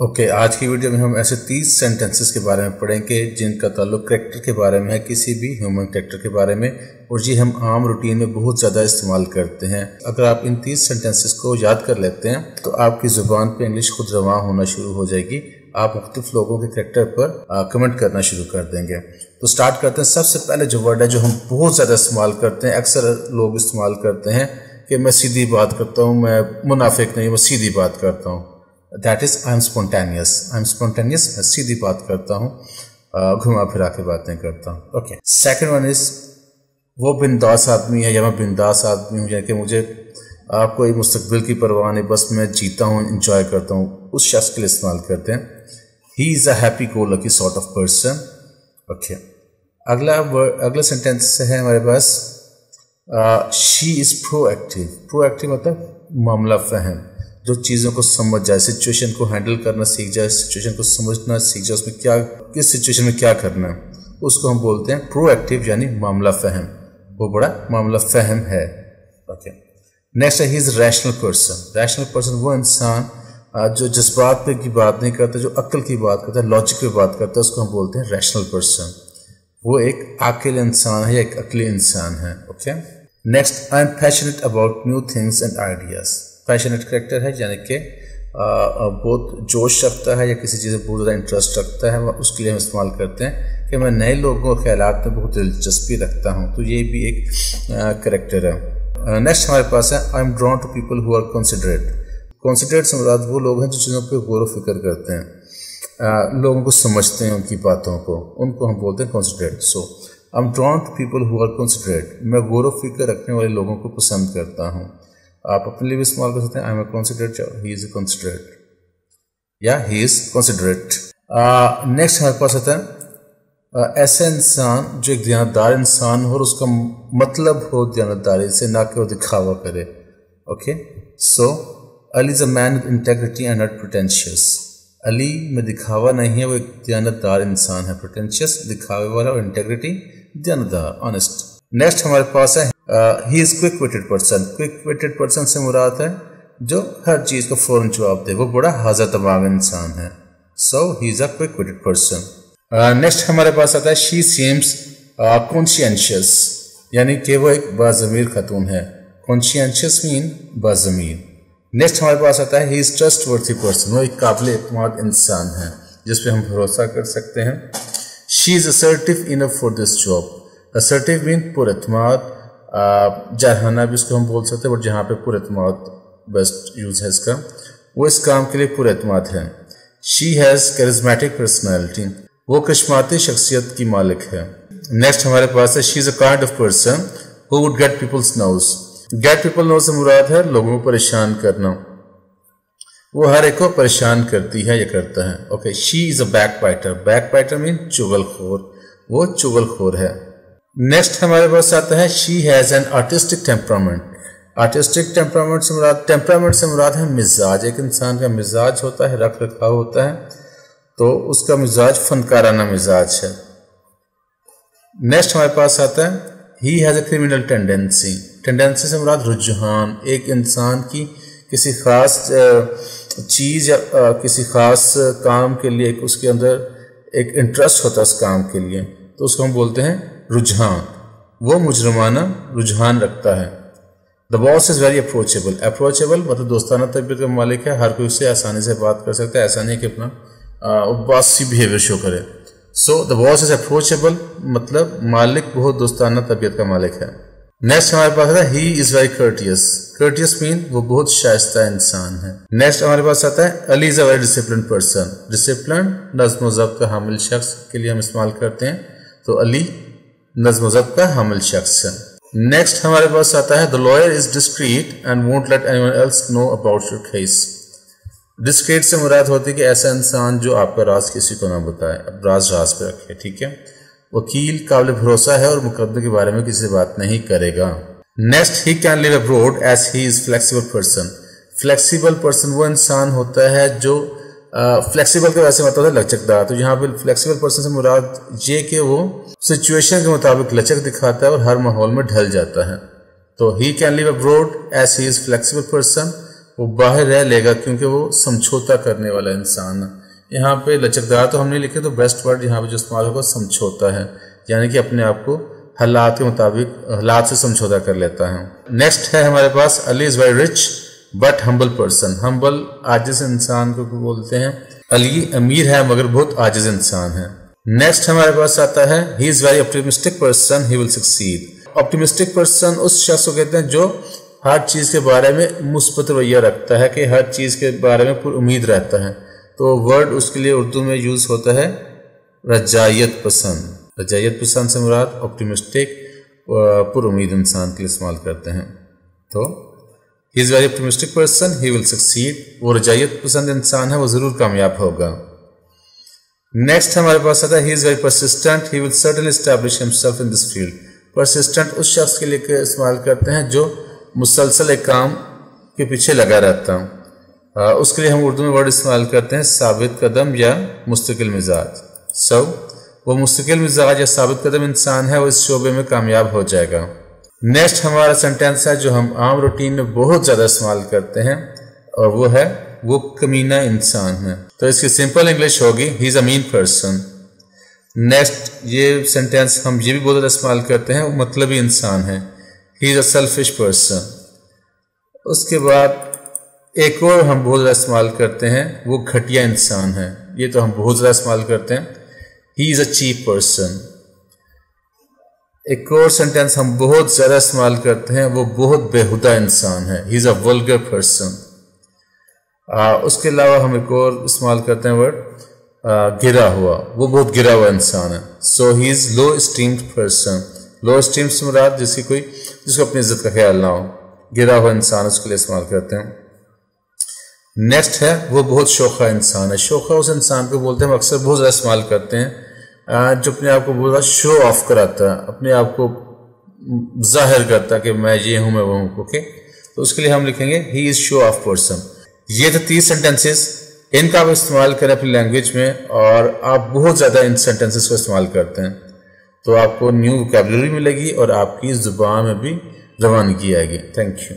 Okay, आज की video में हम ऐसे 30 सेंटेंसेस के बारे में पढ़ेंगे जिनका ताल्लुक कैरेक्टर के बारे में है, किसी भी ह्यूमन कैरेक्टर के बारे में, और ये हम आम रूटीन में बहुत ज़्यादा इस्तेमाल करते हैं। अगर आप इन 30 सेंटेंसेस को याद कर लेते हैं तो आपकी ज़ुबान पे इंग्लिश खुद रवां होना शुरू हो जाएगी। आप मुख्तलिफ लोगों के कैरेक्टर पर कमेंट करना शुरू कर देंगे। तो स्टार्ट करते हैं। सबसे पहले जो वर्ड है जो हम बहुत ज़्यादा इस्तेमाल करते हैं, अक्सर लोग इस्तेमाल करते हैं कि मैं सीधी बात करता हूँ, मैं मुनाफिक नहीं, मैं सीधी बात करता हूँ। That is I am spontaneous. I am spontaneous, मैं सीधी बात करता हूँ, घुमा फिरा के बातें करता हूँ। ओके, सेकंड वन इज वो बिंदास आदमी है या मैं बिंदास आदमी हूँ, यानी कि मुझे कोई मुस्तकबिल की परवाह नहीं, बस मैं जीता हूँ, इंजॉय करता हूँ, उस शख्स के लिए इस्तेमाल करते हैं। He is a happy go lucky sort of person. Okay, अगला सेंटेंस है हमारे पास शी इज़ प्रोएक्टिव। प्रोएक्टिव मतलब मामला फहम, जो चीज़ों को समझ जाए, सिचुएशन को हैंडल करना सीख जाए, सिचुएशन को समझना सीख जाए, उसमें क्या, किस सिचुएशन में क्या करना है, उसको हम बोलते हैं प्रोएक्टिव, यानी मामला फहम। वो बड़ा मामला फहम है। ओके, नेक्स्ट है he is rational person. Rational person वो इंसान जो जज्बात पे की बात नहीं करता, जो अक्ल की बात करता है, लॉजिक पे बात करता है, उसको हम बोलते हैं रैशनल पर्सन। वो एक आकिल इंसान है या एक अक्ली इंसान है। Okay, next I am passionate about new things and ideas. Passionate character है, यानी कि बहुत जोश रखता है या किसी चीज़ में बहुत ज़्यादा इंटरेस्ट रखता है, उसके लिए हम इस्तेमाल करते हैं कि मैं नए लोगों के ख्यालात में बहुत दिलचस्पी रखता हूँ। तो ये भी एक कैरेक्टर है। नेक्स्ट हमारे पास है I am drawn to people who are considerate. Considerate से मुराद वो लोग हैं जो चीज़ों पर गौर व फिक्र करते हैं, लोगों को समझते हैं, उनकी बातों को, उनको हम बोलते हैं considerate. So I am drawn to people who are considerate. मैं गौर व फिक्र रखने वाले लोगों को पसंद करता हूँ। आप अपने लिए भी इस्तेमाल कर सकते हैं, I am a considerate, he is a considerate या ही इज कंसिडरेट। नेक्स्ट हमारे पास आता है ऐसा इंसान जो एक दियानतदार इंसान हो और उसका मतलब हो दियानतदारी से, ना कि वो दिखावा करे। Okay, so Ali is a man with integrity and not pretentious. Ali में दिखावा नहीं है, वो एक दियानतदार इंसान है। प्रिटेंशियस दिखावे वाला, और इंटेग्रिटी दियानतदार, ऑनेस्ट। नेक्स्ट हमारे पास है he is quick witted person. Quick witted person से मुराद है जो हर चीज को फौरन जवाब दे, वो बड़ा हाज़र दिमाग इंसान है। So he is a quick witted person. Next हमारे पास आता है शी सीम्स कॉन्शियंशियस, यानी कि वो एक बाज़मीर खातून है। Conscientious mean बाज़मीर। नेक्स्ट हमारे पास आता है ही इज ट्रस्टवर्थी पर्सन। वो एक काबिल एतमाद इंसान है जिसपे हम भरोसा कर सकते हैं। She is assertive enough for this job. Assertive mean पुरएतमाद, जारहाना भी उसको हम बोल सकते हैं, बट जहाँ पे पुरएतमाद बेस्ट यूज है इसका, वो इस काम के लिए पुरएतमाद है। She has charismatic personality. वो करिश्माती शख्सियत की मालिक है। नेक्स्ट हमारे पास है she is a kind of person who would get people's nose. Get people nose से मुराद है लोगों को परेशान करना। वो हर एक को परेशान करती है या करता है। Okay, she is a backbiter. Backbiter mean चुगलखोर, वो चुगलखोर है। नेक्स्ट हमारे पास आता है she has an artistic temperament. Artistic temperament से मुराद है मिजाज। एक इंसान का मिजाज होता है, रख रखाव होता है, तो उसका मिजाज फनकाराना मिजाज है। नेक्स्ट हमारे पास आता है he has a criminal tendency. Tendency से मुराद रुझान, एक इंसान की किसी खास चीज़ या किसी खास काम के लिए उसके अंदर एक इंटरेस्ट होता है उस काम के लिए, तो उसको हम बोलते हैं रुझान। वो मुजरमाना रुझान रखता है। The boss is very approachable. Approachable मतलब दोस्ताना तबीयत का मालिक है, हर कोई उससे आसानी से बात कर सकता है, ऐसा नहीं कि अपना बासी बिहेवियर शो करे। So the boss is approachable मतलब मालिक बहुत दोस्ताना तबीयत का मालिक है। नेक्स्ट हमारे पास आता है he is very courteous. Courteous mean वो बहुत शाइस्ता इंसान है। नेक्स्ट हमारे पास आता है Ali is a very discipline person. Discipline नज़्म व ज़ब्त का हामिल शख्स के लिए हम इस्तेमाल करते हैं, तो अली नज़्म व ज़ब्त का हामिल शख्स है। नेक्स्ट हमारे पास आता है the lawyer is discrete and won't let anyone else know about your case. Discrete से मुराद होती है कि ऐसा इंसान जो आपका राज किसी को ना बताए, अब राज पे रखे। ठीक है, वकील काबिल भरोसा है और मुकदमे के बारे में किसी से बात नहीं करेगा। Next he can live abroad as he is flexible person. Flexible person वो इंसान होता है जो फ्लेक्सिबल का वैसे मतलब है लचकदार, तो यहाँ पे फ्लेक्सिबल पर्सन से मुराद ये कि वो सिचुएशन के मुताबिक लचक दिखाता है और हर माहौल में ढल जाता है। तो he can live abroad as he is flexible person, وہ باہر رہ لے گا کیونکہ وہ سمجھوتا کرنے والا انسان ہے. یہاں پہ لچکدار تو ہم نے لکھے تو بیسٹ ورڈ یہاں پہ جو استعمال ہوگا سمجھوتا ہے، یعنی کہ اپنے آپ کو حالات کے مطابق حالات سے سمجھوتا کر لیتا ہے. نیکسٹ ہے ہمارے پاس Ali is very rich but humble person. Humble عاجز انسان کو بولتے ہیں. علی امیر ہے مگر بہت عاجز انسان ہے. نیکسٹ ہمارے پاس آتا ہے he is very optimistic person he will succeed. Optimistic person اس شخص کو کہتے ہیں جو ہر چیز کے بارے میں مثبت رویہ رکھتا ہے، کہ ہر چیز کے بارے میں پر امید رہتا ہے. تو ورڈ اس کے لیے اردو میں یوز ہوتا ہے رجائیت پسند. رجائیت پسند سے مراد آپٹیمسٹک پر امید انسان کے لیے استعمال کرتے ہیں. تو he is very optimistic person he will succeed. وہ رجائیت پسند انسان ہے، وہ ضرور کامیاب ہوگا. نیکسٹ ہمارے پاس آتا ہے he is very persistent he will certainly establish himself in this field. Persistent اس شخص کے لیے استعمال کرتے ہیں جو مسلسل ایک کام کے پیچھے لگا رہتا ہوں. اس کے لیے ہم اردو میں ورڈ استعمال کرتے ہیں ثابت قدم یا مستقل مزاج. وہ مستقل مزاج یا ثابت قدم انسان ہے، وہ اس شعبے میں کامیاب ہو جائے گا. نیکسٹ ہمارا سینٹینس ہے جو ہم عام روٹین میں بہت زیادہ استعمال کرتے ہیں، اور وہ ہے وہ کمینہ انسان ہے. تو اس کی سمپل انگلش ہوگی ہی از اے مین پرسن. نیکسٹ یہ سینٹینس ہم یہ بھی بہت زیادہ استعمال کرتے ہیں، وہ مطلبی انسان ہے، he is a selfish person. اس کے بعد ایک اور ہم بہت زیادہ استعمال کرتے ہیں، وہ گھٹیا انسان ہے. یہ تو ہم بہت زیادہ استعمال کرتے ہیں، ہی از اے چیپ پرسن. ایک اور سینٹینس ہم بہت زیادہ استعمال کرتے ہیں، وہ بہت بےہودہ انسان ہے، he is a vulgar person. اس کے علاوہ ہم ایک اور استعمال کرتے ہیں ورڈ گرا ہوا، وہ بہت گرا ہوا انسان ہے. سو ہی از لو اسٹیمڈ پرسن. لو اسٹیم سے مراد جس کو اپنی عزت کا خیال نہ ہو، گرا ہوا انسان اس کے لیے استعمال کرتے ہیں. نیکسٹ ہے وہ بہت شوخہ انسان ہے. شوخہ اس انسان کو بولتے ہیں، ہم اکثر بہت زیادہ استعمال کرتے ہیں جو اپنے آپ کو بہت زیادہ شو آف کراتا ہے، اپنے آپ کو ظاہر کرتا ہے کہ میں یہ ہوں میں وہ ہوں. اوکے، تو اس کے لیے ہم لکھیں گے ہی از شو آف پرسن. یہ تھے 30 سینٹینسز. ان کا آپ استعمال کریں اپنی لینگویج میں، اور آپ بہت زیادہ ان سینٹینسز کو استعمال کرتے ہیں تو آپ کو نیو ووکیبلری ملے گی اور آپ کی زبان میں بھی روانگی آئے گی. Thank you.